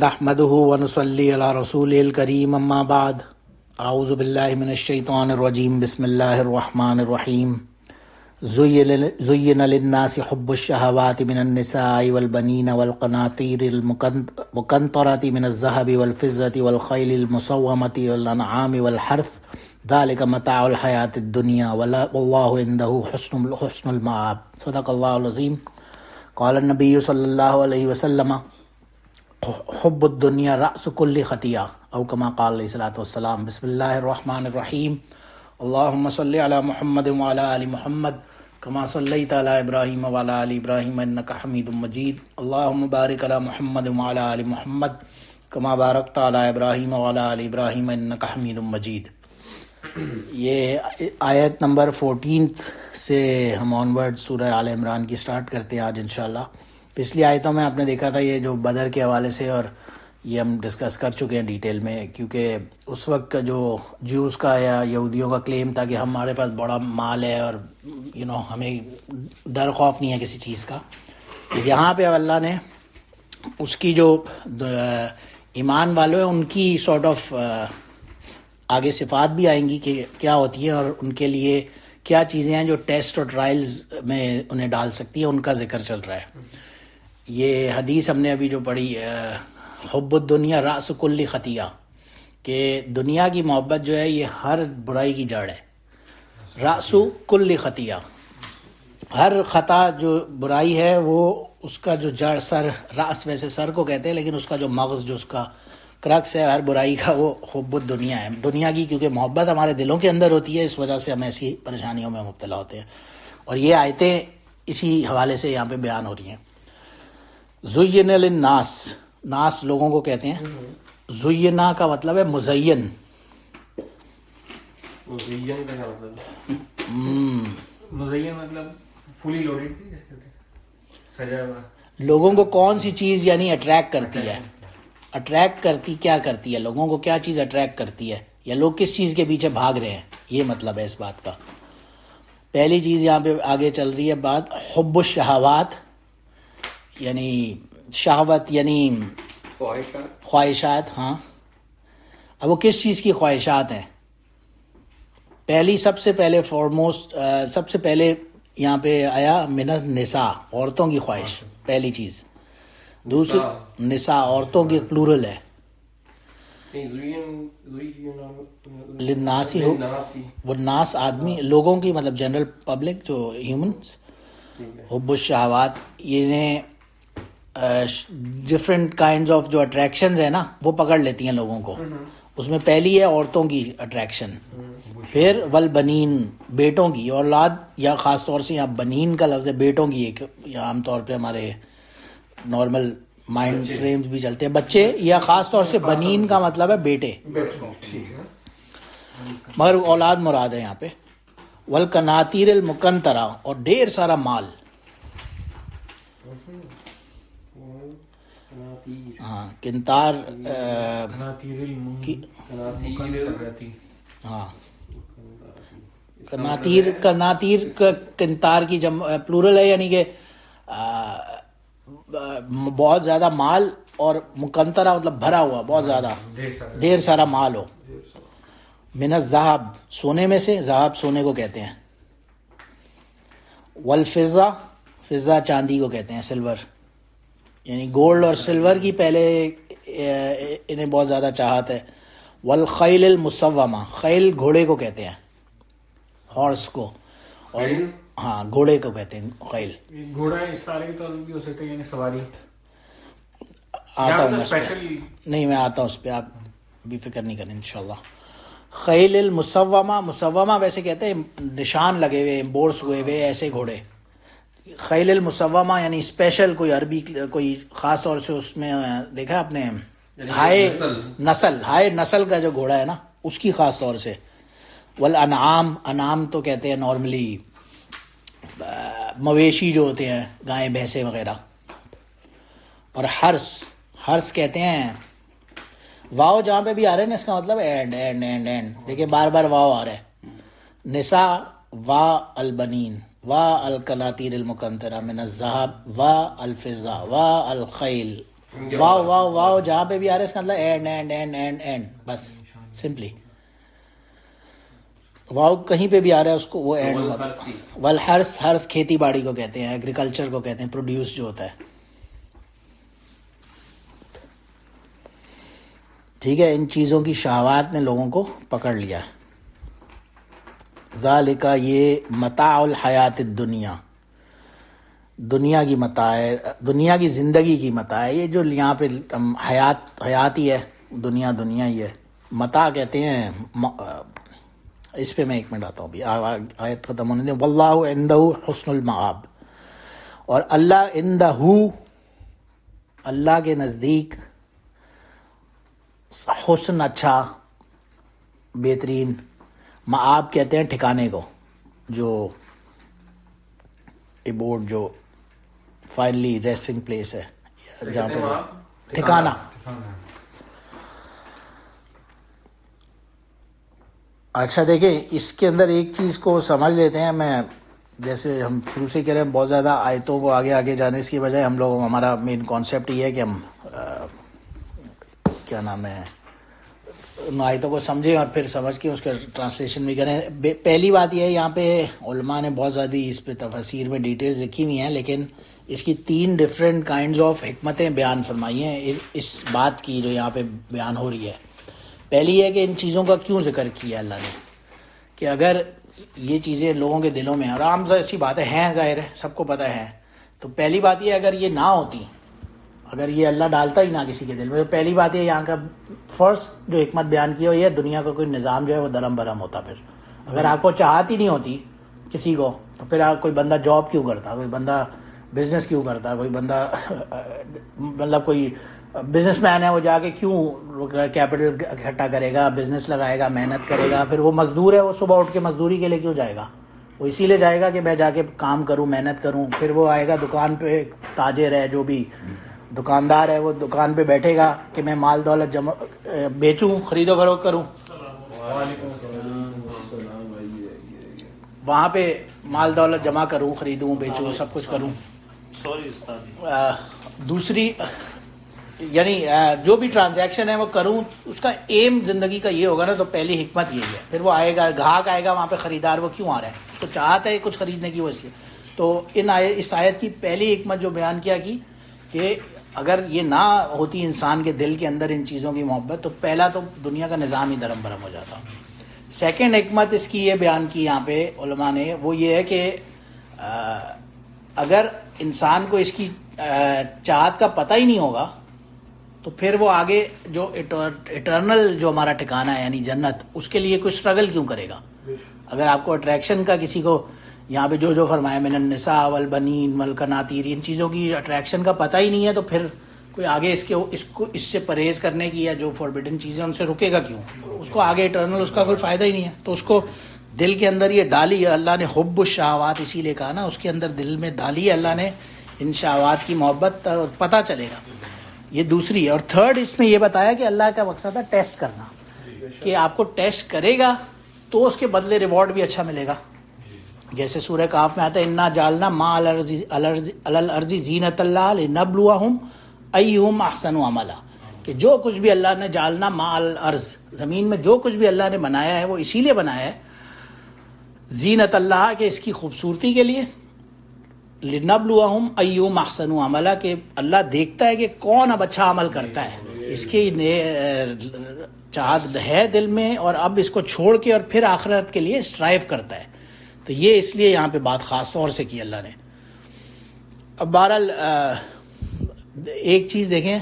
نحمده ونصلي على رسوله الكريم اما بعد اعوذ باللہ من الشیطان الرجیم بسم اللہ الرحمن الرحیم زین للناس حب الشہوات من النساء والبنین والقناطیر المقنطرة من الذهب والفضة والخیل المسومة والانعام والحرث ذلك متاع الحیاة الدنیا واللہ عنده حسن المآب صدق اللہ العظیم قال النبی صلی اللہ علیہ وسلم حب الدنیا رأس کل خطیہ او کما قال علیہ الصلوۃ والسلام بسم اللہ الرحمن الرحیم اللہم صلی علی محمد وعلی آل محمد کما صلیت علی ابراہیم وعلی آل ابراہیم انک حمید مجید اللہم بارک علی محمد وعلی آل محمد کما بارکت علی ابراہیم وعلی آل ابراہیم انک حمید مجید۔ یہ آیت نمبر 14 سے ہم آنورڈ سورہ آل عمران کی سٹارٹ کرتے ہیں آج انشاءاللہ۔ پچھلی آیتوں میں آپ نے دیکھا تھا یہ جو بدر کے حوالے سے، اور یہ ہم ڈسکس کر چکے ہیں ڈیٹیل میں، کیونکہ اس وقت کا جو جیوز کا یا یہودیوں کا کلیم تھا کہ ہمارے پاس بڑا مال ہے اور ہمیں ڈر خوف نہیں ہے کسی چیز کا۔ یہاں پہ اب اللہ نے اس کی جو ایمان والے ہیں ان کی سارٹ آف آگے صفات بھی آئیں گی کہ کیا ہوتی ہیں اور ان کے لیے کیا چیزیں ہیں جو ٹیسٹ اور ٹرائلز میں انہیں ڈال سکتی ہیں، ان کا ذکر چل رہا ہے۔ یہ حدیث ہم نے ابھی جو پڑھی حب الدنیا رأس کل خطیہ، کہ دنیا کی محبت جو ہے یہ ہر برائی کی جڑ ہے۔ رأس کل خطیہ، ہر خطا جو برائی ہے وہ اس کا جو جڑ، سر، رأس ویسے سر کو کہتے ہیں لیکن اس کا جو مغز، جو اس کا کرکس ہے ہر برائی کا، وہ حب الدنیا ہے۔ دنیا کی کیونکہ محبت ہمارے دلوں کے اندر ہوتی ہے، اس وجہ سے ہم ایسی پریشانیوں میں مبتلا ہوتے ہیں، اور یہ آیتیں اسی حوالے سے یہاں پہ بیان ہو رہی ہیں۔ زین للناس، ناس لوگوں کو کہتے ہیں، زینا کا مطلب ہے مزین۔ مزین کا کیا مطلب ہے؟ مزین مطلب فلی لوڈڈ، سجا ہوا۔ لوگوں کو کون سی چیز یعنی اٹریکٹ کرتی ہے، اٹریکٹ کرتی کیا کرتی ہے، لوگوں کو کیا چیز اٹریکٹ کرتی ہے، یا لوگ کس چیز کے پیچھے بھاگ رہے ہیں، یہ مطلب ہے اس بات کا۔ پہلی چیز یہاں پہ آگے چل رہی ہے بات، حب الشہوات، یعنی شہوت یعنی خواہشات۔ ہاں، اب وہ کس چیز کی خواہشات ہیں؟ پہلی سب سے پہلے فارموسٹ، سب سے پہلے یہاں پہ آیا من النساء، عورتوں کی خواہش، پہلی چیز۔ دوسری نساء، عورتوں کی پلورل ہے، للناسی ہو، وہ ناس آدمی، لوگوں کی مطلب جنرل پبلک جو ہیومنس۔ حب الشہوات یہ ڈفرینٹ کائنڈز آف جو اٹریکشنز ہیں نا وہ پکڑ لیتی ہیں لوگوں کو۔ اس میں پہلی ہے عورتوں کی اٹریکشن، پھر والبنین، بیٹوں کی، اولاد، یا خاص طور سے یہاں بنین کا لفظ ہے بیٹوں کی، ایک عام طور پہ ہمارے نارمل مائنڈ فریمز بھی چلتے ہیں بچے، یا خاص طور سے بنین کا مطلب ہے بیٹے، مگر اولاد مراد ہے یہاں پہ۔ والقناطیر المقنطرہ، اور ڈھیر سارا مال۔ ہاں، کنتار، ہاں، قناطیر کنتار کی پلورل ہے، یعنی کہ بہت زیادہ مال، اور مقنطرہ مطلب بھرا ہوا، بہت زیادہ ڈھیر سارا مال ہو۔ من الذہب، سونے میں سے، ذہب سونے کو کہتے ہیں۔ والفضہ، فضہ چاندی کو کہتے ہیں، سلور، یعنی گولڈ اور سلور کی پہلے انہیں بہت زیادہ چاہت ہے۔ والخیل المسومہ، خیل گھوڑے کو کہتے ہیں، ہارس کو، اور ہاں گھوڑے کو کہتے ہیں خیل۔ گھوڑا اس طرح کے طور بھی ہو سکتا ہے، یعنی سواری۔ آتا ہوں نہیں، میں آتا ہوں اس پہ، آپ بھی فکر نہیں کریں انشاءاللہ۔ خیل المسومہ، مسومہ ویسے کہتے ہیں نشان لگے ہوئے، امبورس ہوئے ہوئے ایسے گھوڑے۔ خیل المسومہ یعنی اسپیشل، کوئی عربی، کوئی خاص طور سے اس میں دیکھا آپ نے ہائی نسل کا جو گھوڑا ہے نا، اس کی خاص طور سے۔ والانعام، انعام تو کہتے ہیں نارملی مویشی جو ہوتے ہیں، گائیں بھینسیں وغیرہ۔ اور ہرس کہتے ہیں، واؤ جہاں پہ بھی آ رہے ہیں نا، اس کا مطلب اینڈ اینڈ اینڈ اینڈ، دیکھیں بار بار واؤ آ رہا ہے۔ نساء وا البنین وا القناطیر المقنطرہ من الذہب وا الفضہ وا الخیل واو واو واو جہاں پہ بھی آ رہا ہے اس کا مطلب and and and and and, بس سمپلی واو کہیں پہ بھی آ رہا ہے اس کو وہ اینڈ مطلب. والحرث، حرث کھیتی باڑی کو کہتے ہیں، ایگریکلچر کو کہتے ہیں، پروڈیوس جو ہوتا ہے. ٹھیک ہے، ان چیزوں کی شہوات نے لوگوں کو پکڑ لیا. ذالک، یہ متاع الحیات الدنیا، دنیا کی متاع ہے، دنیا کی زندگی کی متاع ہے. یہ جو یہاں پہ حیات ہی ہے، دنیا ہی ہے. متاع کہتے ہیں اس پہ میں ایک منٹ آتا ہوں، ابھی آیت ختم ہونے دیں. واللہ عندہ حسن المآب، اور اللہ عندہ، اللہ کے نزدیک، حسن اچھا، بہترین. مآب کہتے ہیں ٹھکانے کو، جو ایبورڈ، جو فائنلی ریسٹنگ پلیس ہے، جہاں پہ ٹھکانہ. اچھا دیکھیں، اس کے اندر ایک چیز کو سمجھ لیتے ہیں. میں جیسے ہم شروع سے کہہ رہے ہیں، بہت زیادہ آیتوں کو آگے جانے اس کی بجائے ہم لوگ، ہمارا مین کانسیپٹ یہ ہے کہ ہم کیا نام ہے، ان آیتوں کو سمجھیں اور پھر سمجھ کے اس کا ٹرانسلیشن بھی کریں. پہلی بات یہ ہے، یہاں پہ علماء نے بہت زیادہ اس پہ تفاسیر میں ڈیٹیلز لکھی ہوئی ہیں، لیکن اس کی 3 ڈفرینٹ کائنڈز آف حکمتیں بیان فرمائی ہیں اس بات کی جو یہاں پہ بیان ہو رہی ہے. پہلی ہے کہ ان چیزوں کا کیوں ذکر کیا اللہ نے، کہ اگر یہ چیزیں لوگوں کے دلوں میں آرام سے ایسی باتیں ہیں، ظاہر ہے سب کو پتہ ہے، تو پہلی بات یہ اگر یہ نہ ہوتی، اگر یہ اللہ ڈالتا ہی نہ کسی کے دل میں، تو پہلی بات یہ یہاں کا فرسٹ جو حکمت بیان کی ہو، یہ دنیا کا کوئی نظام جو ہے وہ درم برہم ہوتا. پھر اگر آپ کو چاہت ہی نہیں ہوتی کسی کو، تو پھر آپ کوئی بندہ جاب کیوں کرتا، کوئی بندہ بزنس کیوں کرتا، کوئی بندہ مطلب کوئی بزنس مین ہے، وہ جا کے کیوں کیپٹل اکٹھا کرے گا، بزنس لگائے گا، محنت کرے گا. پھر وہ مزدور ہے، وہ صبح اٹھ کے مزدوری کے لیے کیوں جائے گا؟ وہ اسی لیے جائے گا کہ میں جا کے کام کروں، محنت کروں. پھر وہ آئے گا دکان پہ، تاجر ہے، جو بھی دکاندار ہے، وہ دکان پہ بیٹھے گا کہ میں مال دولت جمع بیچوں، خرید و فروخت کروں. وہاں پہ مال دولت جمع کروں، خریدوں، بیچوں، سب کچھ کروں. دوسری یعنی جو بھی ٹرانزیکشن ہے وہ کروں، اس کا ایم زندگی کا یہ ہوگا نا. تو پہلی حکمت یہی ہے. پھر وہ آئے گا، گاہک آئے گا وہاں پہ، خریدار وہ کیوں آ رہا ہے، اس کو چاہتا ہے کچھ خریدنے کی، وہ اس لیے. تو اس آیت کی پہلی حکمت جو بیان کیا کی کہ اگر یہ نہ ہوتی انسان کے دل کے اندر ان چیزوں کی محبت، تو پہلا تو دنیا کا نظام ہی درم برہم ہو جاتا. سیکنڈ حکمت اس کی یہ بیان کی یہاں پہ علماء نے، وہ یہ ہے کہ اگر انسان کو اس کی چاہت کا پتہ ہی نہیں ہوگا، تو پھر وہ آگے جو اٹرنل جو ہمارا ٹھکانہ ہے یعنی جنت، اس کے لیے کوئی اسٹرگل کیوں کرے گا؟ اگر آپ کو اٹریکشن کا، کسی کو یہاں پہ جو فرمایا من النساء والبنین والقناطیر، ان چیزوں کی اٹریکشن کا پتہ ہی نہیں ہے، تو پھر کوئی آگے اس سے پرہیز کرنے کی، یا جو فوربیڈن چیزیں ان سے رکے گا کیوں؟ اس کو آگے اٹرنل اس کا کوئی فائدہ ہی نہیں ہے. تو اس کو دل کے اندر یہ ڈالی ہے اللہ نے، حب الشہوات، اسی لیے کہا نا، اس کے اندر دل میں ڈالی ہے اللہ نے ان شہوات کی محبت، پتہ چلے گا. یہ دوسری ہے. اور تھرڈ اس میں یہ بتایا کہ اللہ کا مقصد ہے ٹیسٹ کرنا، کہ آپ کو ٹیسٹ کرے گا تو اس کے بدلے ریوارڈ بھی اچھا ملے گا. جیسے سورہ کہف میں آتا ہے انا جعلنا ما علی الارض زینۃ اللہ لنبلوہم ایہم احسن عملا، کہ جو کچھ بھی اللہ نے جعلنا ما علی الارض، زمین میں جو کچھ بھی اللہ نے بنایا ہے وہ اسی لیے بنایا ہے، زینت اللہ، کہ اس کی خوبصورتی کے لیے، لنبلوہم ایہم احسن عملا، کہ اللہ دیکھتا ہے کہ کون اب اچھا عمل کرتا ہے. اس کی چاہت ہے دل میں، اور اب اس کو چھوڑ کے اور پھر آخرت کے لیے اسٹرائیو کرتا ہے. تو یہ اس لیے یہاں پہ بات خاص طور سے کی اللہ نے. اب بہرحال ایک چیز دیکھیں،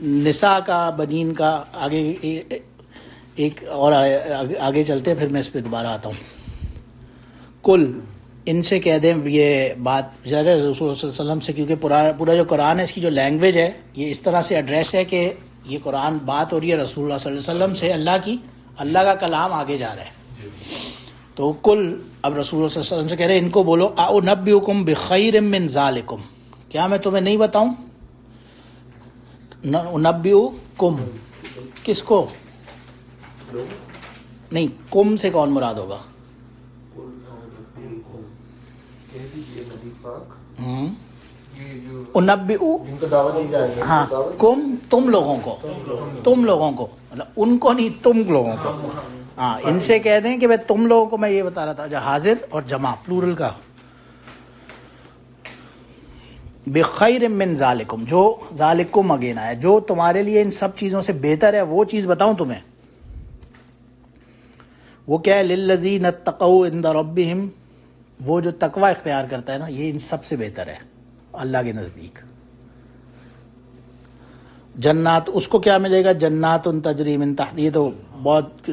نساء کا، بنین کا، آگے ایک اور آگے چلتے ہیں، پھر میں اس پہ دوبارہ آتا ہوں. کل، ان سے کہہ دیں یہ بات ظاہر رسول صلی اللہ علیہ وسلم سے، کیونکہ پورا جو قرآن ہے اس کی جو لینگویج ہے یہ اس طرح سے ایڈریس ہے کہ یہ قرآن بات ہو رہی ہے رسول اللہ صلی اللہ علیہ وسلم سے، اللہ کا کلام آگے جا رہا ہے. تو کل، اب رسول اللہ صلی اللہ علیہ وسلم سے کہہ رہے ہیں ان کو بولو، اعنبئکم بخیر من ذالکم، کیا میں تمہیں نہیں بتاؤں؟ انبئکم، کس کو؟ نہیں، کم سے کون مراد ہوگا؟ انبئو جن کو دعوت دی جائے گی. ہاں کم تم لوگوں کو مطلب ان کو نہیں تم لوگوں کو. ہاں ان سے کہہ دیں کہ بھائی تم لوگوں کو میں یہ بتا رہا تھا جو حاضر اور جمع پلورل کا. بخیر من ذالکم جو ذالکم اگین آیا جو تمہارے لیے ان سب چیزوں سے بہتر ہے وہ چیز بتاؤں تمہیں. وہ کیا ہے للذین اتقوا عند ربہم وہ جو تقوی اختیار کرتا ہے نا یہ ان سب سے بہتر ہے اللہ کے نزدیک. جنات اس کو کیا ملے گا جنات تجری من تحت یہ تو بہت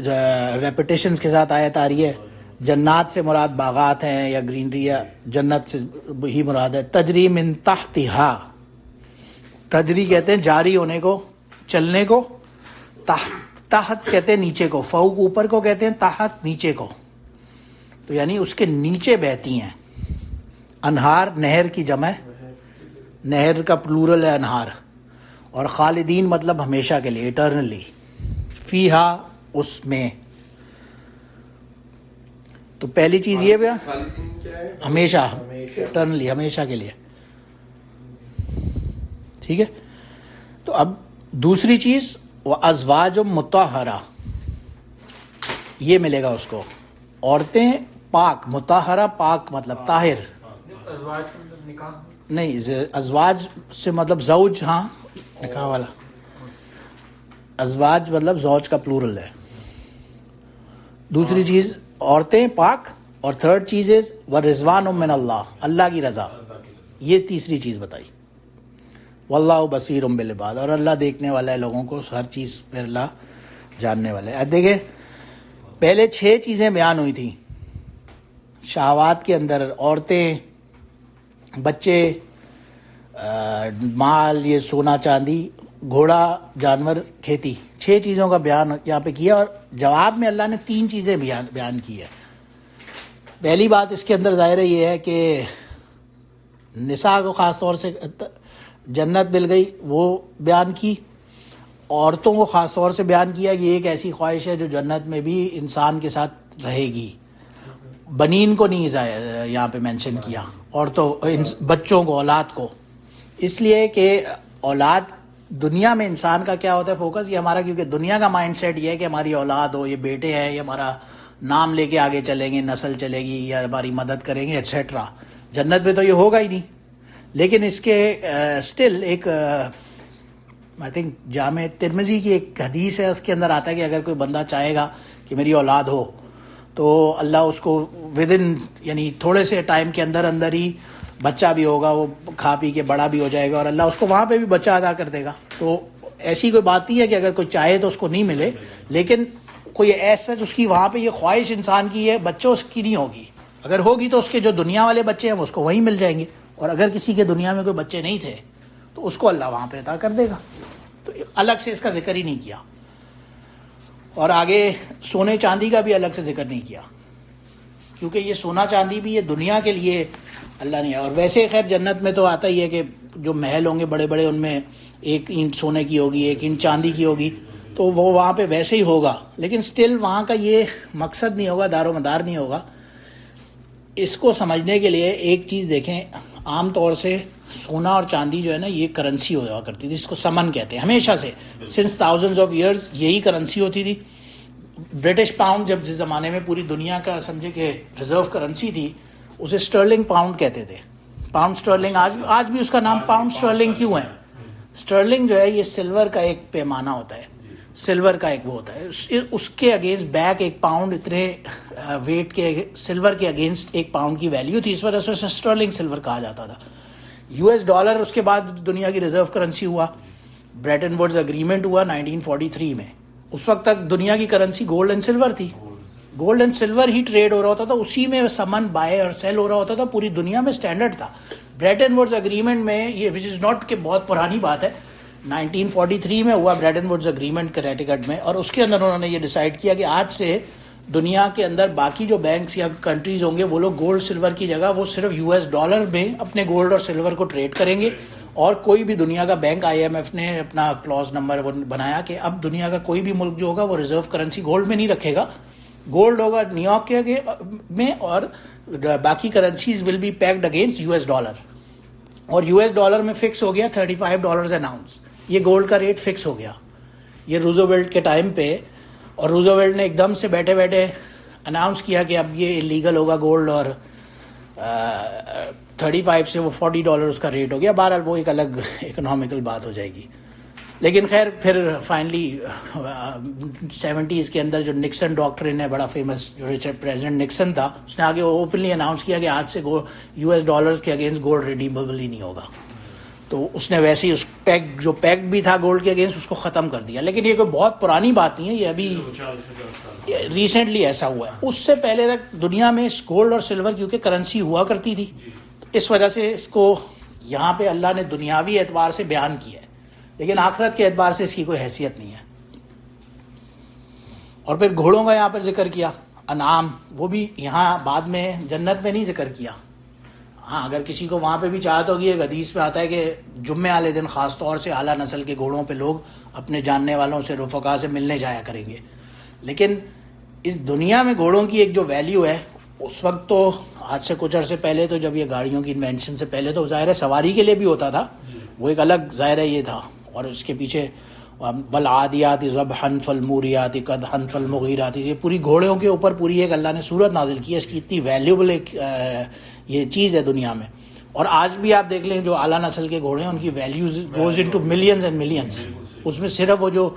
ریپیٹیشنز کے ساتھ آیت آ رہی ہے. جنات سے مراد باغات ہیں یا گرینری ہے جنت سے ہی مراد ہے. تجری من تحتہا تجری کہتے ہیں جاری ہونے کو چلنے کو تحت کہتے ہیں نیچے کو فوق اوپر کو کہتے ہیں تحت نیچے کو تو یعنی اس کے نیچے بہتی ہیں. انہار نہر کی جمع ہے نہر کا پلورل ہے انہار اور خالدین مطلب ہمیشہ کے لیے ایٹرنلی فیہا اس میں. تو پہلی چیز یہ بھی ہمیشہ ایٹرنلی ہمیشہ کے لیے ٹھیک ہے. تو اب دوسری چیز وہ ازواج مطہرہ یہ ملے گا اس کو عورتیں پاک مطہرہ پاک مطلب طاہر ازواج کا مطلب نکاح نہیں ازواج سے مطلب زوج ہاں نکاح والا ازواج مطلب زوج کا پلورل ہے. دوسری چیز عورتیں پاک اور تھرڈ چیز از ورضوان من اللہ اللہ کی رضا یہ تیسری چیز بتائی. واللہ بصیر بالعباد اور اللہ دیکھنے والا ہے لوگوں کو ہر چیز پہ اللہ جاننے والا ہے. دیکھیں پہلے 6 چیزیں بیان ہوئی تھیں شہوات کے اندر عورتیں بچے مال یہ سونا چاندی گھوڑا جانور کھیتی 6 چیزوں کا بیان یہاں پہ کیا اور جواب میں اللہ نے 3 چیزیں بیان کی ہے. پہلی بات اس کے اندر ظاہر یہ ہے کہ نساء کو خاص طور سے جنت مل گئی وہ بیان کی. عورتوں کو خاص طور سے بیان کیا کہ یہ ایک ایسی خواہش ہے جو جنت میں بھی انسان کے ساتھ رہے گی. بنین کو نہیں یہاں پہ مینشن کیا عورتوں بچوں کو اولاد کو اس لیے کہ اولاد دنیا میں انسان کا کیا ہوتا ہے فوکس یہ ہمارا کیونکہ دنیا کا مائنڈ سیٹ یہ ہے کہ ہماری اولاد ہو یہ بیٹے ہیں یہ ہمارا نام لے کے آگے چلیں گے نسل چلے گی یا ہماری مدد کریں گے ایٹسیٹرا. جنت میں تو یہ ہوگا ہی نہیں لیکن اس کے اسٹل ایک آئی تھنک جامع ترمذی کی ایک حدیث ہے اس کے اندر آتا ہے کہ اگر کوئی بندہ چاہے گا کہ میری اولاد ہو تو اللہ اس کو ودن یعنی تھوڑے سے ٹائم کے اندر ہی بچہ بھی ہوگا وہ کھا پی کے بڑا بھی ہو جائے گا اور اللہ اس کو وہاں پہ بھی بچہ ادا کر دے گا. تو ایسی کوئی بات نہیں ہے کہ اگر کوئی چاہے تو اس کو نہیں ملے لیکن کوئی ایسا اس کی وہاں پہ یہ خواہش انسان کی ہے بچوں اس کی نہیں ہوگی. اگر ہوگی تو اس کے جو دنیا والے بچے ہیں وہ اس کو وہیں مل جائیں گے اور اگر کسی کے دنیا میں کوئی بچے نہیں تھے تو اس کو اللہ وہاں پہ عطا کر دے گا. تو الگ سے اس کا ذکر ہی نہیں کیا اور آگے سونے چاندی کا بھی الگ سے ذکر نہیں کیا کیونکہ یہ سونا چاندی بھی یہ دنیا کے لیے اللہ نے. اور ویسے خیر جنت میں تو آتا ہی ہے کہ جو محل ہوں گے بڑے بڑے ان میں ایک اینٹ سونے کی ہوگی ایک اینٹ چاندی کی ہوگی تو وہ وہاں پہ ویسے ہی ہوگا لیکن سٹل وہاں کا یہ مقصد نہیں ہوگا دار و مدار نہیں ہوگا. اس کو سمجھنے کے لیے ایک چیز دیکھیں عام طور سے سونا اور چاندی جو ہے نا یہ کرنسی ہوا کرتی تھی اس کو سمن کہتے ہیں ہمیشہ سے سنس تھاؤزنڈز آف ایئرز یہی کرنسی ہوتی تھی. برٹش پاؤنڈ جب جس زمانے میں پوری دنیا کا سمجھے کہ ریزرو کرنسی تھی اسے اسٹرلنگ پاؤنڈ کہتے تھے. پاؤنڈ اسٹرلنگ آج بھی اس کا نام پاؤنڈ اسٹرلنگ کیوں ہے. اسٹرلنگ جو ہے یہ سلور کا ایک پیمانہ ہوتا ہے سلور کا ایک وہ ہوتا ہے اس کے اگینسٹ بیک ایک پاؤنڈ اتنے ویٹ کے سلور کے اگینسٹ ایک پاؤنڈ کی ویلیو تھی اس وجہ سے اسے اسٹرلنگ سلور کہا جاتا تھا. US ڈالر اس کے بعد دنیا کی ریزرو کرنسی ہوا. بریٹن ووڈز اگریمنٹ ہوا 1943 میں. اس وقت تک دنیا کی کرنسی گولڈ اینڈ سلور تھی. گولڈ اینڈ سلور ہی ٹریڈ ہو رہا ہوتا تھا اسی میں سمن بائے اور سیل ہو رہا ہوتا تھا پوری دنیا میں اسٹینڈرڈ تھا. بریٹن ووڈز اگریمنٹ میں یہ وچ از ناٹ کہ بہت پرانی بات ہے 1943 میں ہوا بریٹن ووڈز اگریمنٹ کنیکٹیکٹ میں اور اس کے اندر انہوں نے یہ ڈیسائیڈ کیا کہ آج سے دنیا کے اندر باقی جو بینکس یا کنٹریز ہوں گے وہ لوگ گولڈ سلور کی جگہ وہ صرف US ڈالر میں اپنے گولڈ اور سلور کو ٹریڈ کریں گے. اور کوئی بھی دنیا کا بینک IMF نے اپنا کلوز نمبر بنایا کہ اب دنیا کا کوئی بھی ملک جو ہوگا وہ ریزرو کرنسی گولڈ میں نہیں رکھے گا. گولڈ ہوگا نیو یارک میں اور باقی currencies will be pegged against US dollar. اور $US میں فکس ہو گیا $35 این آؤنس. یہ گولڈ کا ریٹ فکس ہو گیا یہ روزویلٹ کے ٹائم پہ. اور روزویلٹ نے ایک دم سے بیٹھے بیٹھے اناؤنس کیا کہ اب یہ لیگل ہوگا گولڈ, اور 35 سے وہ $40 اس کا ریٹ ہو گیا. بہرحال وہ ایک الگ اکنامیکل بات ہو جائے گی. لیکن خیر پھر فائنلی 70s کے اندر جو نکسن ڈاکٹرن ہے, بڑا فیمس جو پریزیڈنٹ نکسن تھا, اس نے آگے اوپنلی اناؤنس کیا کہ آج سے $US کے اگینسٹ گولڈ ریڈیمیبل ہی نہیں ہوگا. تو اس نے ویسے ہی اس جو پیک بھی تھا گولڈ کے اگینسٹ اس کو ختم کر دیا. لیکن یہ کوئی بہت پرانی بات نہیں ہے, یہ ابھی ریسنٹلی ایسا ہوا ہے. اس سے پہلے تک دنیا میں گولڈ اور سلور کیونکہ کرنسی ہوا کرتی تھی, اس وجہ سے اس کو یہاں پہ اللہ نے دنیاوی اعتبار سے بیان کیا ہے, لیکن آخرت کے اعتبار سے اس کی کوئی حیثیت نہیں ہے. اور پھر گھوڑوں کا یہاں پر ذکر کیا, انعام, وہ بھی یہاں بعد میں جنت میں نہیں ذکر کیا. ہاں اگر کسی کو وہاں پہ بھی چاہت ہوگی, ایک حدیث میں آتا ہے کہ جمعے والے دن خاص طور سے اعلیٰ نسل کے گھوڑوں پہ لوگ اپنے جاننے والوں سے, رفقا سے ملنے جایا کریں گے. لیکن اس دنیا میں گھوڑوں کی ایک جو ویلیو ہے, اس وقت تو آج سے کچھ عرصے پہلے تو جب یہ گاڑیوں کی انوینشن سے پہلے تو ظاہر ہے سواری کے لیے بھی ہوتا تھا, وہ ایک الگ ظاہر ہے یہ تھا. اور اس کے پیچھے والعادیات ضبحا فالموریات قدحا فالمغیرات, یہ پوری گھوڑوں کے اوپر پوری ایک اللہ نے صورت نازل کی ہے. اس کی اتنی ویلیوبل ایک یہ چیز ہے دنیا میں. اور آج بھی آپ دیکھ لیں جو اعلیٰ نسل کے گھوڑے ہیں ان کی values goes into millions and millions. اس میں صرف وہ جو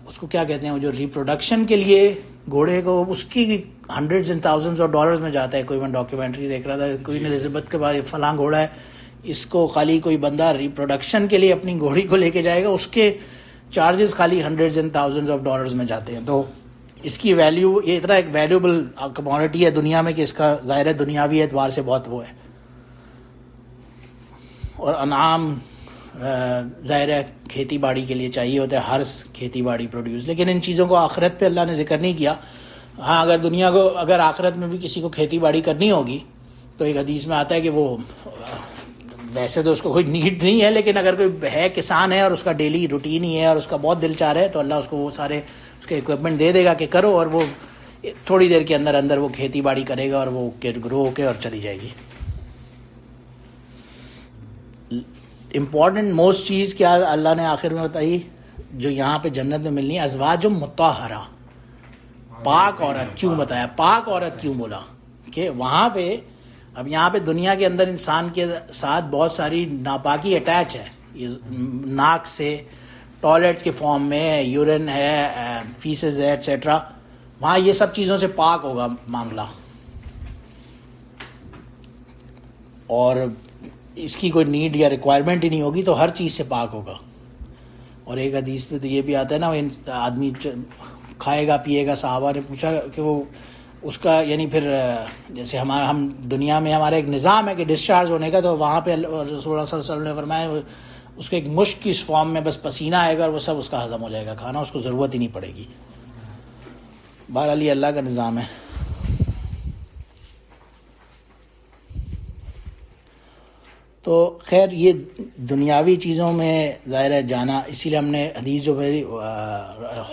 اس کو کیا کہتے ہیں, وہ جو ریپروڈکشن کے لیے گھوڑے کو اس کی hundreds and thousands of dollars میں جاتا ہے. کوئی میں ڈاکیومنٹری دیکھ رہا تھا, کوئین الزبتھ کے بعد فلاں گھوڑا ہے, اس کو خالی کوئی بندہ ریپروڈکشن کے لیے اپنی گھوڑی کو لے کے جائے گا, اس کے چارجز خالی hundreds and thousands of dollars میں جاتے ہیں. تو اس کی ویلیو, یہ اتنا ایک ویلیوبل کموڈٹی ہے دنیا میں کہ اس کا ظاہر ہے دنیاوی اعتبار سے بہت وہ ہے. اور انعام ظاہر ہے کھیتی باڑی کے لیے چاہیے ہوتا ہے, ہرس کھیتی باڑی پروڈیوس. لیکن ان چیزوں کو آخرت پہ اللہ نے ذکر نہیں کیا. ہاں اگر دنیا کو, اگر آخرت میں بھی کسی کو کھیتی باڑی کرنی ہوگی تو ایک حدیث میں آتا ہے کہ وہ ویسے تو اس کو کوئی نیڈ نہیں ہے, لیکن اگر کوئی ہے کسان ہے اور اس کا ڈیلی روٹین ہی ہے اور اس کا بہت دل چاہ رہا ہے تو اللہ اس کو وہ سارے اس کے اکوپمنٹ دے دے گا کہ کرو, اور وہ تھوڑی دیر کے اندر اندر وہ کھیتی باڑی کرے گا اور وہ گرو ہو کے اور چلی جائے گی. امپورٹنٹ موسٹ چیز کیا اللہ نے آخر میں بتائی جو یہاں پہ جنت میں ملنی ہے, ازواج مطہرہ, پاک عورت. کیوں بتایا پاک عورت کیوں بولا؟ کہ وہاں پہ اب یہاں پہ دنیا کے اندر انسان کے ساتھ بہت ساری ناپاکی اٹیچ ہے, ناک سے, ٹوائلٹ کے فارم میں, یورین ہے, فیسز ہے, ایٹسیٹرا. وہاں یہ سب چیزوں سے پاک ہوگا معاملہ, اور اس کی کوئی نیڈ یا ریکوائرمنٹ ہی نہیں ہوگی, تو ہر چیز سے پاک ہوگا. اور ایک حدیث پہ تو یہ بھی آتا ہے نا, آدمی کھائے گا پیے گا. صحابہ نے پوچھا کہ وہ اس کا یعنی پھر جیسے ہم دنیا میں ہمارا ایک نظام ہے کہ ڈسچارج ہونے کا, تو وہاں پہ رسول اللہ صلی اللہ علیہ وسلم نے فرمایا اس کے ایک مشک کی اس فارم میں بس پسینہ آئے گا اور وہ سب اس کا ہضم ہو جائے گا, کھانا اس کو ضرورت ہی نہیں پڑے گی. بہرحال یہ اللہ کا نظام ہے. تو خیر یہ دنیاوی چیزوں میں ظاہر ہے جانا, اسی لیے ہم نے حدیث جو ہے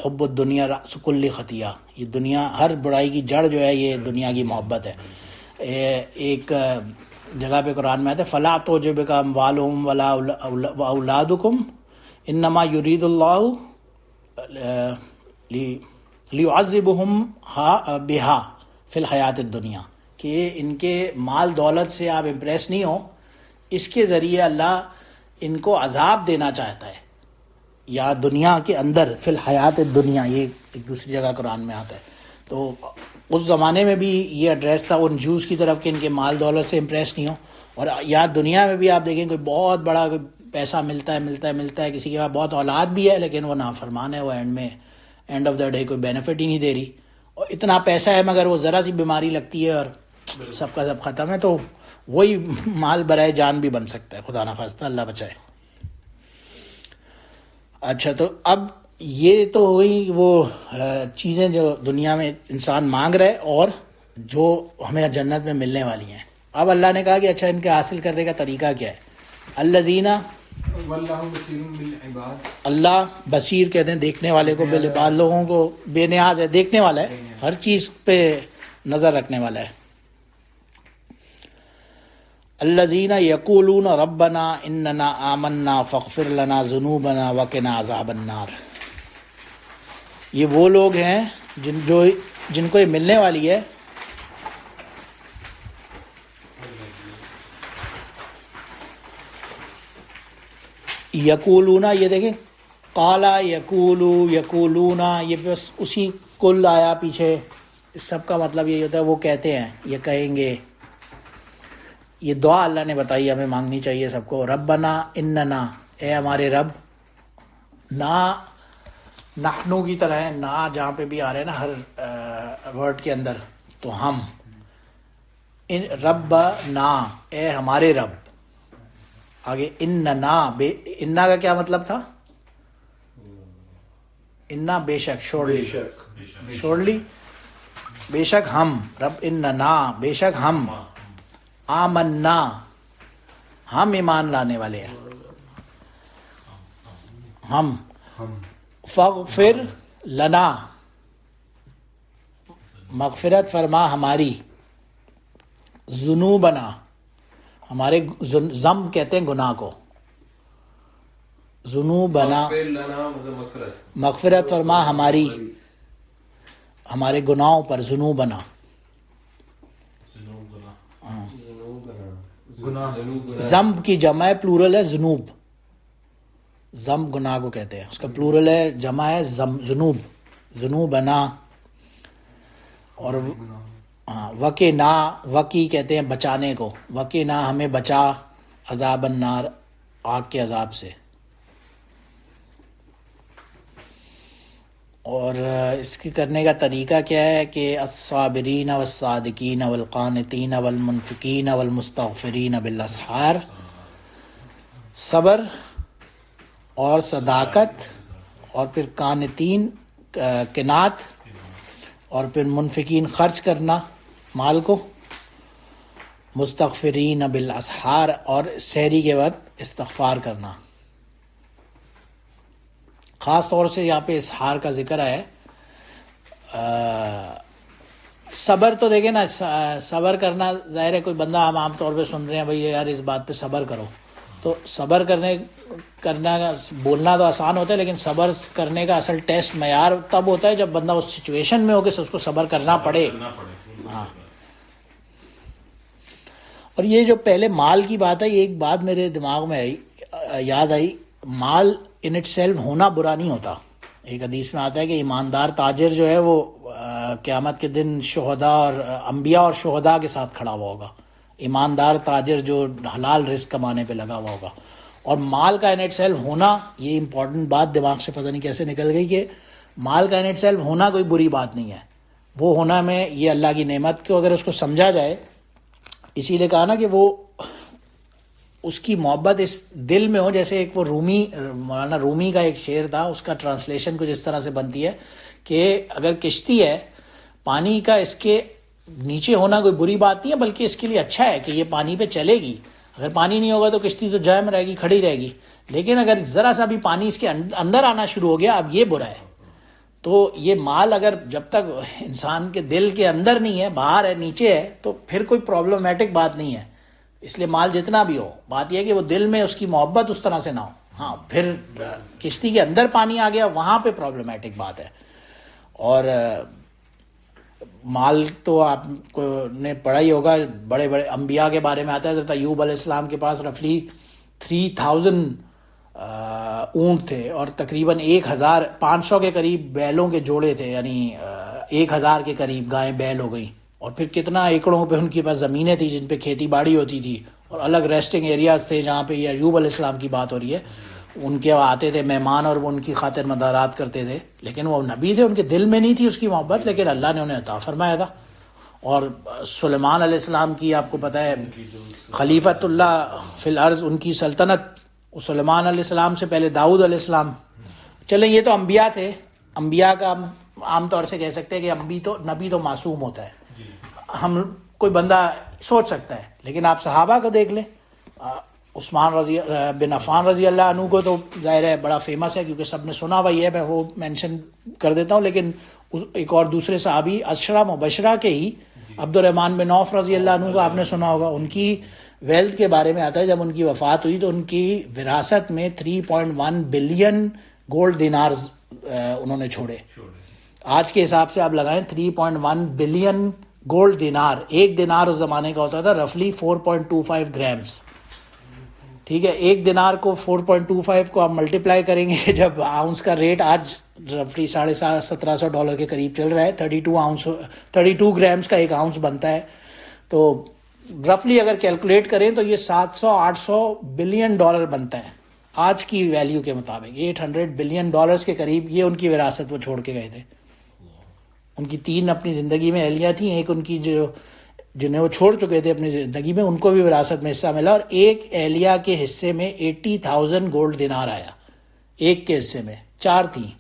حب الدنیا رأس کل خطیہ, یہ دنیا ہر برائی کی جڑ جو ہے یہ دنیا کی محبت ہے. ایک جگہ پہ قرآن میں آتا ہے فلا تعجبک اموالہم ولا اولادکم انما یرید اللہ لیعذبہم بہا فی الحیات الدنیا, کہ ان کے مال دولت سے آپ امپریس نہیں ہو, اس کے ذریعے اللہ ان کو عذاب دینا چاہتا ہے یا دنیا کے اندر فی الحیات الدنیا, یہ ایک دوسری جگہ قرآن میں آتا ہے. تو اس زمانے میں بھی یہ ایڈریس تھا ان جوز کی طرف کہ ان کے مال دولت سے امپریس نہیں ہو, اور یا دنیا میں بھی آپ دیکھیں کوئی بہت بڑا کوئی پیسہ ملتا ہے, کسی کے پاس بہت اولاد بھی ہے لیکن وہ نافرمان ہے, وہ اینڈ آف دا ڈے کوئی بینیفٹ ہی نہیں دے رہی, اور اتنا پیسہ ہے مگر وہ ذرا سی بیماری لگتی ہے اور سب کا سب ختم ہے, تو وہی مال برائے جان بھی بن سکتا ہے, خدا نخواستہ, اللہ بچائے. اچھا تو اب یہ تو ہوئی وہ چیزیں جو دنیا میں انسان مانگ رہا ہے اور جو ہمیں جنت میں ملنے والی ہیں. اب اللہ نے کہا کہ اچھا ان کے حاصل کرنے کا طریقہ کیا ہے. الذین اللہ بصیر کہتے ہیں دیکھنے والے کو, بالعباد لوگوں کو بے نیاز ہے, دیکھنے والا ہے, ہر چیز پہ نظر رکھنے والا ہے. الذین یقولون ربنا اننا آمنا فاغفر لنا ذنوبنا وقنا عذاب النار. یہ وہ لوگ ہیں جن کو یہ ملنے والی ہے. یقولون، یہ دیکھیں قالا یقولو یقولون، یہ بس اسی کل آیا پیچھے. اس سب کا مطلب یہی ہوتا ہے وہ کہتے ہیں، یہ کہیں گے. یہ دعا اللہ نے بتائی ہمیں مانگنی چاہیے سب کو. ربنا اننا، اے ہمارے رب. نا نحنو کی طرح ہے، نا جہاں پہ بھی آ رہے ہیں نا ہر ورڈ کے اندر، تو ہم. رب نا، اے ہمارے رب. آگے اننا، انا کا کیا مطلب تھا؟ انا بے شک، شورلی بے شک ہم. رب اننا، بے شک ہم. آمنا، ہم ایمان لانے والے ہیں. ہم. فاغفر لنا، مغفرت فرما ہماری. ذنوبنا، ہمارے ذنب کہتے ہیں گناہ کو. ذنوبنا، مغفرت فرما ہماری، ہمارے گناہوں پر. ذنوبنا، ذنب کی جمع ہے، پلورل ہے ذنوب. ذنب گناہ کو کہتے ہیں، اس کا پلورل ہے، جمع ہے ذنوب. ذنوبنا. اور وقنا، وقی کہتے ہیں بچانے کو. وقنا، ہمیں بچا. عذاب النار، آگ کے عذاب سے. اور اس کے کرنے کا طریقہ کیا ہے کہ الصابرین والصادقین والقانتین والمنفقین والمستغفرین بالاسحار. صبر اور صداقت، اور پھر قانتین قناعت، اور پھر منفقین خرچ کرنا مال کو. مستغفرین بالاسحار، اور سحری کے وقت استغفار کرنا. خاص طور سے یہاں پہ اسحار کا ذکر ہے. صبر تو دیکھیں نا، صبر کرنا ظاہر ہے کوئی بندہ ہم عام طور پہ سن رہے ہیں بھائی یار اس بات پہ صبر کرو، تو صبر کرنا بولنا تو آسان ہوتا ہے، لیکن صبر کرنے کا اصل ٹیسٹ معیار تب ہوتا ہے جب بندہ اس سچویشن میں ہو کہ اس کو صبر کرنا پڑے. ہاں. اور یہ جو پہلے مال کی بات ہے، یہ ایک بات میرے دماغ میں یاد آئی. مال ان اٹ سیلف ہونا برا نہیں ہوتا. ایک حدیث میں آتا ہے کہ ایماندار تاجر جو ہے وہ قیامت کے دن شہداء اور انبیاء اور شہداء کے ساتھ کھڑا ہوا ہوگا. ایماندار تاجر جو حلال رزق کمانے پہ لگا ہوا ہوگا. اور مال کا ان اٹ سیلف ہونا، یہ امپورٹنٹ بات دماغ سے پتہ نہیں کیسے نکل گئی کہ مال کا ان اٹ سیلف ہونا کوئی بری بات نہیں ہے. وہ ہونا میں یہ اللہ کی نعمت کو اگر اس کو سمجھا جائے، اسی لیے کہا نا کہ وہ اس کی محبت اس دل میں ہو. جیسے ایک وہ مولانا رومی کا ایک شعر تھا، اس کا ٹرانسلیشن کچھ اس طرح سے بنتی ہے کہ اگر کشتی ہے، پانی کا اس کے نیچے ہونا کوئی بری بات نہیں ہے، بلکہ اس کے لیے اچھا ہے کہ یہ پانی پہ چلے گی. اگر پانی نہیں ہوگا تو کشتی تو جائے میں رہے گی، کھڑی رہے گی. لیکن اگر ذرا سا بھی پانی اس کے اندر آنا شروع ہو گیا، اب یہ برا ہے. تو یہ مال اگر جب تک انسان کے دل کے اندر نہیں ہے، باہر ہے، نیچے ہے، تو پھر کوئی پرابلمٹک بات نہیں ہے. اس لیے مال جتنا بھی ہو، بات یہ ہے کہ وہ دل میں اس کی محبت اس طرح سے نہ ہو. ہاں، پھر کشتی کے اندر پانی آ گیا، وہاں پہ پرابلمٹک بات ہے. اور مال تو آپ کو نے پڑھا ہی ہوگا، بڑے بڑے انبیاء کے بارے میں آتا ہے. حضرت ایوب علیہ السلام کے پاس رفلی 3000 اونٹ تھے، اور تقریباً 1500 کے قریب بیلوں کے جوڑے تھے، یعنی 1000 کے قریب گائیں بیل ہو گئی. اور پھر کتنا ایکڑوں پہ ان کے پاس زمینیں تھیں جن پہ کھیتی باڑی ہوتی تھی، اور الگ ریسٹنگ ایریاز تھے جہاں پہ یہ ایوب علیہ السلام کی بات ہو رہی ہے. ان کے آتے تھے مہمان اور وہ ان کی خاطر مدارات کرتے تھے، لیکن وہ نبی تھے، ان کے دل میں نہیں تھی اس کی محبت، لیکن اللہ نے انہیں عطا فرمایا تھا. اور سلیمان علیہ السلام کی آپ کو پتہ ہے خلیفۃ اللہ فی الارض، ان کی سلطنت. سلیمان علیہ السلام سے پہلے داؤد علیہ السلام. چلیں یہ تو انبیاء تھے. انبیاء کا عام طور سے کہہ سکتے ہیں کہ نبی تو معصوم ہوتا ہے، ہم کوئی بندہ سوچ سکتا ہے. لیکن آپ صحابہ کو دیکھ لیں. عثمان بن عفان رضی اللہ عنہ کو تو ظاہر ہے بڑا فیمس ہے کیونکہ سب نے سنا ہوا ہی ہے، میں وہ مینشن کر دیتا ہوں. لیکن ایک اور دوسرے صحابی عشرہ مبشرہ کے ہی عبد الرحمن بن عوف رضی اللہ عنہ کو آپ نے سنا ہوگا. ان کی ویلتھ کے بارے میں آتا ہے جب ان کی وفات ہوئی تو ان کی وراثت میں 3.1 بلین گولڈ دینارز انہوں نے چھوڑے. آج کے حساب سے آپ لگائیں 3.1 بلین گولڈ دینار. ایک دینار اس زمانے کا ہوتا تھا رفلی 4.25 گرامز. ٹھیک ہے, ایک دینار کو 4.25 کو آپ ملٹیپلائی کریں گے, جب آؤنس کا ریٹ آج رفلی $1700 کے قریب چل رہا ہے, 32 گرامز کا ایک آؤنس بنتا ہے. تو رفلی اگر کیلکولیٹ کریں تو یہ 700-800 بلین ڈالر بنتا ہے آج کی ویلیو کے مطابق. 800 بلین ڈالرز کے قریب یہ ان کی وراثت وہ چھوڑ کے گئے تھے. ان کی 3 اپنی زندگی میں اہلیہ تھیں, ایک ان کی جنہیں وہ چھوڑ چکے تھے اپنی زندگی میں, ان کو بھی وراثت میں حصہ ملا, اور ایک اہلیہ کے حصے میں 80,000 گولڈ دینار آیا. ایک کے حصے میں 4 تھیں,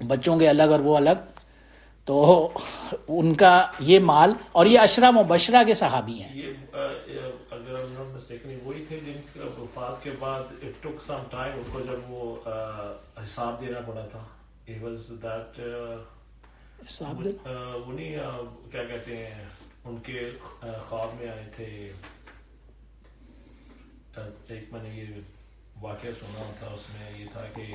بچوں کے الگ اور وہ الگ. تو ان کا یہ مال, اور یہ عشرہ مبشرہ کے صحابی ہیں. اگر وہی تھے جن کی وفات کے بعد it took some time ان کو جب وہ حساب دینا پڑا تھا. It was that حساب دینا وہ نہیں کیا کہتے ہیں, ان کے خواب میں آئے تھے. ایک میں نے یہ واقعہ سنا تھا, اس میں یہ تھا کہ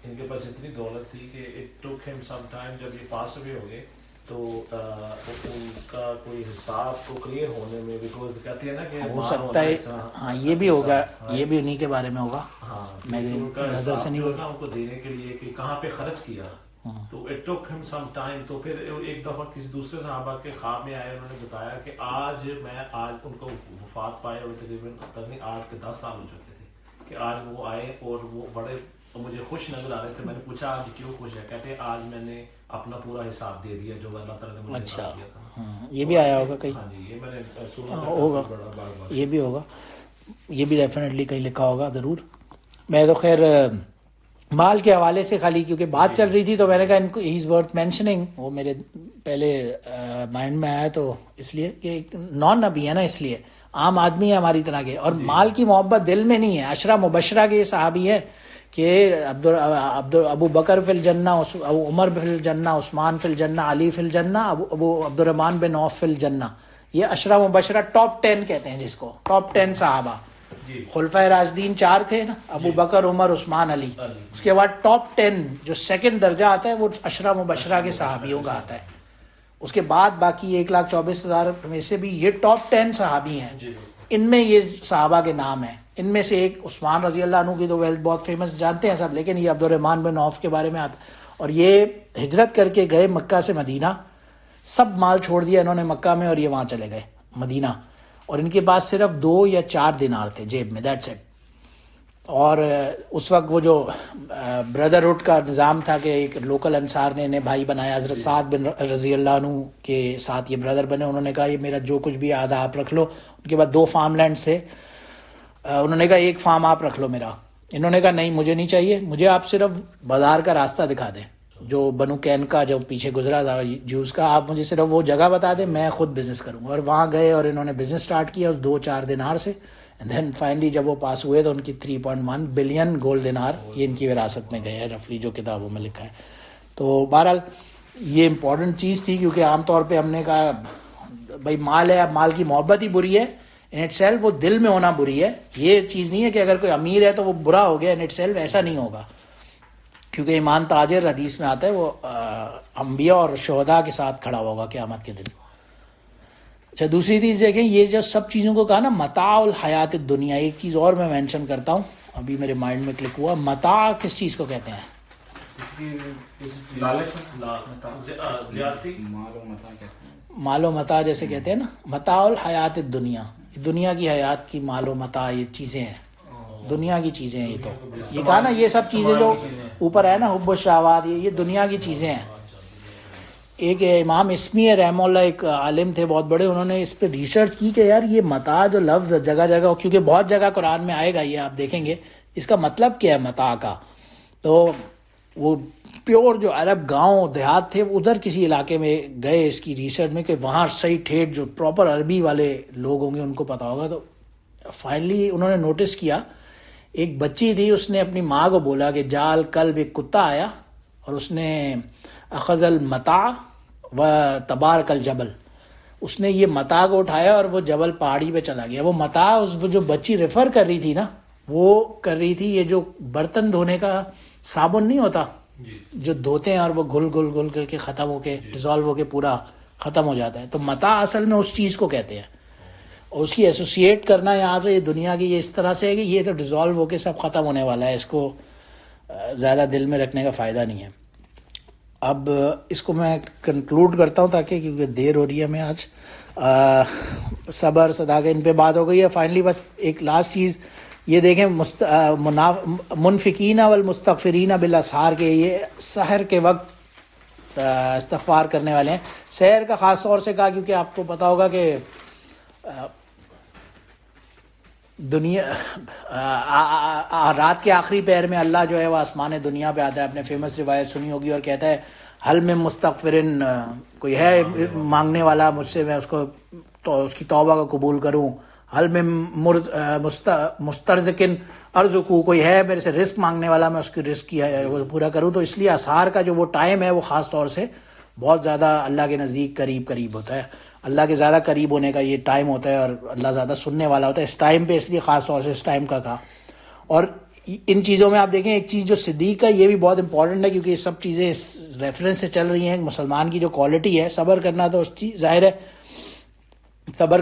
ان کے پاس اتنی دولت تھی کہ it took him some time, جب یہ پاس ہوئے ہو گئے تو ان کا کوئی حساب کو کلیئر ہونے میں, بیکاز کہتے ہیں نا کہ ہو سکتا ہے ہاں یہ بھی ہوگا, یہ بھی انہی کے بارے میں ہوگا. ہاں میری نظر سے نہیں ہوگا ان کو دینے کے لیے کہ کہاں پہ خرچ کیا. تو it took him some time. تو پھر ایک دفعہ کسی دوسرے صحابہ کے خواب میں آئے, انہوں نے بتایا کہ آج ان کو وفات پائے اور تقریباً 8 کے 10 سال ہو چکے تھے کہ آج وہ آئے اور وہ بڑے مجھے خوش نظر آ رہے تھے. میں نے پوچھا آج کیوں خوش ہے؟ کہتے ہیں آج میں نے اپنا پورا حساب دے دیا جو اللہ تعالیٰ نے مجھے حساب دیا تھا. یہ بھی آیا ہوگا کہیں. ہاں جی, یہ میں نے سنا ہوگا, یہ بھی ہوگا, یہ بھی ڈیفینیٹلی کہیں لکھا ہوگا ضرور. میں تو خیر مال کے حوالے سے خالی کیونکہ بات چل رہی تھی تو میں نے کہا ان کو ہی از ورتھ مینشننگ, وہ میرے پہلے مائنڈ میں آیا, تو اس لیے کہ نان نبی ہے نا, اس لیے عام آدمی ہے ہماری طرح کے, اور مال کی محبت دل میں نہیں ہے. عشرہ مبشرہ کے یہ صحابی ہے کہ ابو بکر فی الجنہ, عمر فی الجنہ, عثمان فی الجنہ, علی فی الجنہ, ابو عبد الرحمن بن عوف فی الجنہ. یہ عشرہ مبشرہ ٹاپ 10 کہتے ہیں جس کو, ٹاپ 10 صحابہ. خلفائے راشدین 4 تھے نا, ابو بکر, عمر, عثمان, علی. اس کے بعد ٹاپ 10 جو سیکنڈ درجہ آتا ہے وہ عشرہ مبشرہ کے صحابیوں کا آتا ہے. اس کے بعد باقی 1,24,000 میں سے بھی یہ ٹاپ 10 صحابی ہیں. ان میں یہ صحابہ کے نام ہیں. ان میں سے ایک عثمان رضی اللہ عنہ کی تو ویلتھ بہت فیمس جانتے ہیں سب, لیکن یہ عبد الرحمن بن عوف کے بارے میں آتا ہے. اور یہ ہجرت کر کے گئے مکہ سے مدینہ, سب مال چھوڑ دیا انہوں نے مکہ میں, اور یہ وہاں چلے گئے مدینہ, اور ان کے پاس صرف 2 یا 4 دینار تھے جیب میں, دیٹس اٹ. اور اس وقت وہ جو بردرہڈ کا نظام تھا کہ ایک لوکل انصار نے انہیں بھائی بنایا, حضرت سعد بن رضی اللہ عنہ کے ساتھ یہ بردر بنے. انہوں نے کہا یہ میرا جو کچھ بھی آدھا آپ رکھ لو. ان کے بعد 2 فارم لینڈ سے, انہوں نے کہا ایک فارم آپ رکھ لو میرا. انہوں نے کہا نہیں مجھے نہیں چاہیے, مجھے آپ صرف بازار کا راستہ دکھا دیں جو بنو کین کا جو پیچھے گزرا تھا جوز کا, آپ مجھے صرف وہ جگہ بتا دیں, میں خود بزنس کروں گا. اور وہاں گئے اور انہوں نے بزنس سٹارٹ کیا اس 2-4 دینار سے. اینڈ دین فائنلی جب وہ پاس ہوئے تو ان کی 3.1 بلین گولڈ دینار یہ ان کی وراثت میں گئے ہے رفلی, جو کتابوں میں لکھا ہے. تو بہرحال یہ امپورٹنٹ چیز تھی, کیونکہ عام طور پہ ہم نے کہا بھائی مال ہے, اب مال کی محبت ہی بری ہے ان اٹ سیلف, وہ دل میں ہونا بری ہے. یہ چیز نہیں ہے کہ اگر کوئی امیر ہے تو وہ برا ہو گیا ان اٹ سیلف, ایسا نہیں ہوگا. کیونکہ ایمان تاجر حدیث میں آتا ہے وہ انبیاء اور شہداء کے ساتھ کھڑا ہوگا قیامت کے دن. اچھا دوسری چیز دیکھیں, یہ جو سب چیزوں کو کہا نا متاع الحیات الدنیا, ایک چیز اور میں مینشن کرتا ہوں, ابھی میرے مائنڈ میں کلک ہوا. متاع کس چیز کو کہتے ہیں؟ مال و متاع جیسے کہتے ہیں نا, متاع الحیات الدنیا, دنیا کی حیات کی مال و متاع یہ چیزیں ہیں, دنیا کی چیزیں ہیں. یہ تو یہ کہا نا یہ سب چیزیں جو اوپر ہے نا حب و شہوات, یہ دنیا کی چیزیں ہیں. ایک امام اسمی رحمہ اللہ ایک عالم تھے بہت بڑے, انہوں نے اس پہ ریسرچ کی کہ یار یہ متاع جو لفظ جگہ جگہ, کیونکہ بہت جگہ قرآن میں آئے گا یہ آپ دیکھیں گے, اس کا مطلب کیا ہے متاع کا. تو وہ پیور جو عرب گاؤں دیہات تھے ادھر کسی علاقے میں گئے اس کی ریسرچ میں کہ وہاں صحیح ٹھیٹ جو پراپر عربی والے لوگ ہوں گے ان کو پتا ہوگا. تو فائنلی انہوں نے نوٹس کیا, ایک بچی تھی, اس نے اپنی ماں کو بولا کہ جال کلب, ایک کتا آیا اور اس نے اخذ المتاع و تبارک الجبل, اس نے یہ متاع کو اٹھایا اور وہ جبل پہاڑی پہ چلا گیا. وہ متاع وہ جو بچی ریفر کر رہی تھی نا، وہ کر رہی تھی یہ جو برتن دھونے کا صابن نہیں ہوتا جو دھوتے ہیں اور وہ گھل گھل گھل کر کے ختم ہو کے ڈیزالو ہو کے پورا ختم ہو جاتا ہے. تو متاع اصل میں اس چیز کو کہتے ہیں، اور اس کی ایسوسیٹ کرنا یہاں پہ دنیا کی یہ اس طرح سے ہے کہ یہ تو ڈیزالو ہو کے سب ختم ہونے والا ہے، اس کو زیادہ دل میں رکھنے کا فائدہ نہیں ہے. اب اس کو میں کنکلوڈ کرتا ہوں تاکہ کیونکہ دیر ہو رہی ہے ہمیں آج. صبر صداقت ان پہ بات ہو گئی ہے. فائنلی بس ایک لاسٹ چیز یہ دیکھیں، منفقین والمستغفرین بالاسحار کے یہ سحر کے وقت استغفار کرنے والے ہیں. سحر کا خاص طور سے کہا کیونکہ آپ کو پتہ ہوگا کہ دنیا رات کے آخری پہر میں اللہ جو ہے وہ آسمان دنیا پہ آتا ہے. آپ نے فیمس روایت سنی ہوگی اور کہتا ہے حل میں مستغفرن، کوئی ہے مانگنے والا مجھ سے، میں اس کو تو اس کی توبہ کو قبول کروں. حل میں مسترزقن ارزقو، کوئی ہے میرے سے رزق مانگنے والا، میں اس کی رزق کی وہ پورا کروں. تو اس لیے اسحار کا جو وہ ٹائم ہے وہ خاص طور سے بہت زیادہ اللہ کے نزدیک قریب ہوتا ہے. اللہ کے زیادہ قریب ہونے کا یہ ٹائم ہوتا ہے اور اللہ زیادہ سننے والا ہوتا ہے اس ٹائم پہ، اس لیے خاص طور سے اس ٹائم کا کہا. اور ان چیزوں میں آپ دیکھیں ایک چیز جو صدیق کا یہ بھی بہت امپورٹنٹ ہے کیونکہ یہ سب چیزیں اس ریفرنس سے چل رہی ہیں. مسلمان کی جو کوالٹی ہے صبر کرنا، تو ظاہر ہے صبر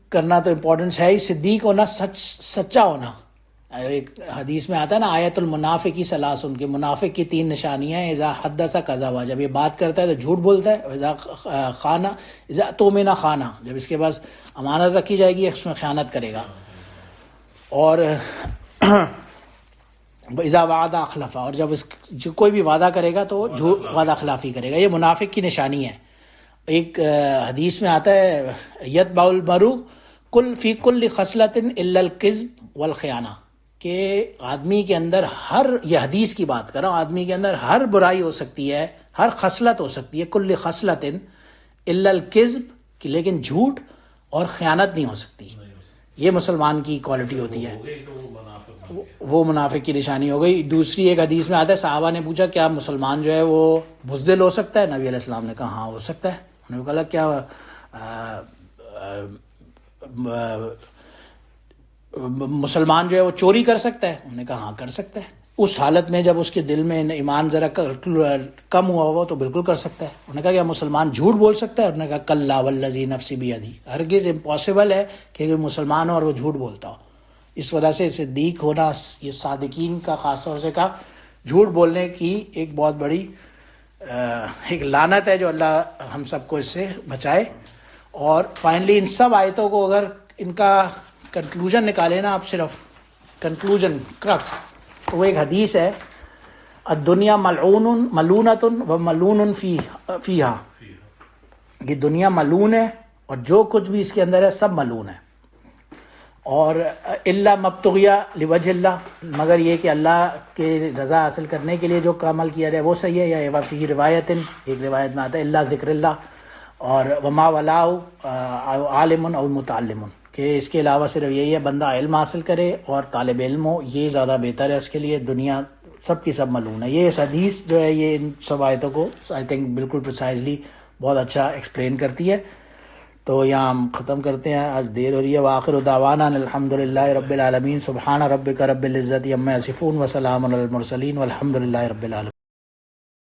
کرنا تو امپورٹنس ہے ہی. صدیق ہونا، سچا ہونا. ایک حدیث میں آتا ہے نا آیت المنافقی ثلاث، ان کے منافق کی 3 نشانیاں ہیں. اذا حدث کذب، جب یہ بات کرتا ہے تو جھوٹ بولتا ہے. اذا خانہ، اذا اؤتمن خانہ، جب اس کے پاس امانت رکھی جائے گی اس میں خیانت کرے گا. اور اذا وعد اخلف، اور جب جو کوئی بھی وعدہ کرے گا تو جھوٹ وعدہ خلافی کرے گا. یہ منافق کی نشانی ہے. ایک حدیث میں آتا ہے یتبع المرء فی کل خصلۃ الا الکذب والخیانہ، کہ آدمی کے اندر یہ حدیث کی بات کر رہا ہوں، آدمی کے اندر ہر برائی ہو سکتی ہے، ہر خصلت ہو سکتی ہے، کل خصلۃ الا الکذب، لیکن جھوٹ اور خیانت نہیں ہو سکتی. یہ مسلمان کی کوالٹی ہوتی ہے، وہ منافق کی نشانی ہو گئی. دوسری ایک حدیث میں آتا ہے صحابہ نے پوچھا کیا مسلمان جو ہے وہ بزدل ہو سکتا ہے؟ نبی علیہ السلام نے کہا ہاں ہو سکتا ہے. انہوں نے کہا کیا مسلمان جو ہے وہ چوری کر سکتا ہے؟ انہوں نے کہا ہاں کر سکتا ہے. اس حالت میں جب اس کے دل میں ایمان ذرا کم ہوا ہوا تو بالکل کر سکتا ہے. انہوں نے کہا کیا مسلمان جھوٹ بول سکتا ہے؟ انہوں نے کہا کلا والذی نفسی بیدی، ہرگز امپاسبل ہے کہ مسلمان ہو اور وہ جھوٹ بولتا ہو. اس وجہ سے صدیق ہونا یہ صادقین کا خاص طور سے کہا. جھوٹ بولنے کی ایک بہت بڑی ایک لعنت ہے جو اللہ ہم سب کو اس سے بچائے. اور فائنلی ان سب آیتوں کو اگر ان کا کنکلوژن نکالے نا آپ، صرف کنکلوژن کرکس، تو وہ ایک حدیث ہے الدنیا ملونۃ و ملون فیہا، یہ دنیا ملون ہے اور جو کچھ بھی اس کے اندر ہے سب ملون ہے. اور الا مبتغیہ لوجہ اللہ، مگر یہ کہ اللہ کے رضا حاصل کرنے کے لیے جو عمل کیا جائے وہ صحیح ہے. یا فی روایت، ایک روایت میں آتا ہے اللہ ذکر اللہ، اور وما ولاؤ عالم او متعلم، کہ اس کے علاوہ صرف یہی ہے بندہ علم حاصل کرے اور طالب علم ہو، یہ زیادہ بہتر ہے اس کے لیے. دنیا سب کی سب ملون ہے. یہ اس حدیث جو ہے یہ ان سب آیتوں کو آئی تھنک بالکل پریسائزلی بہت اچھا ایکسپلین کرتی ہے. تو یہاں ہم ختم کرتے ہیں، آج دیر ہو رہی ہے. وآخر دعوانا الحمدللہ رب العالمین، سبحان ربک رب العزت عما یصفون وسلام علی المرسلین والحمدللہ رب العالمین.